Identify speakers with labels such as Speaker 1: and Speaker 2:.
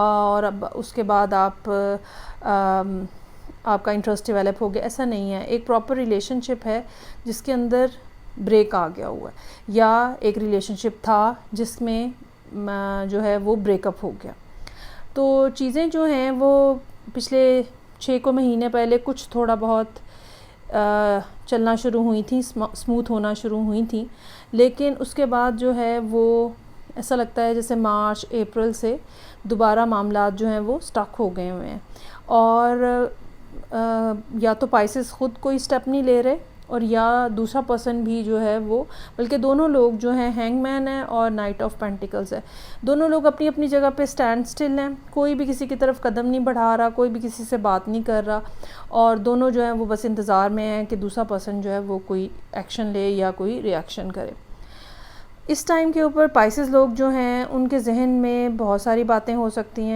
Speaker 1: और अब उसके बाद आपका इंटरेस्ट डेवलप हो गया, ऐसा नहीं है। एक प्रॉपर रिलेशनशिप है जिसके अंदर ब्रेक आ गया हुआ है, या एक रिलेशनशिप था जिसमें जो है वो ब्रेकअप हो गया। तो चीज़ें जो हैं वो पिछले 6 को महीने पहले कुछ थोड़ा बहुत चलना शुरू हुई थी, स्मूथ होना शुरू हुई थी, लेकिन उसके बाद जो है वो ऐसा लगता है जैसे मार्च अप्रैल से दोबारा मामलात जो हैं वो स्टक हो गए हुए हैं। और या तो पाइसेस ख़ुद कोई स्टेप नहीं ले रहे, और या दूसरा पर्सन भी जो है वो, बल्कि दोनों लोग जो हैं, हैंगमैन है और नाइट ऑफ पेंटिकल्स है, दोनों लोग अपनी अपनी जगह पे स्टैंड स्टिल हैं। कोई भी किसी की तरफ कदम नहीं बढ़ा रहा, कोई भी किसी से बात नहीं कर रहा, और दोनों जो हैं वो बस इंतज़ार में हैं कि दूसरा पर्सन जो है वो कोई एक्शन ले या कोई रिएक्शन करे। इस टाइम के ऊपर पाइसेस लोग जो हैं उनके जहन में बहुत सारी बातें हो सकती हैं।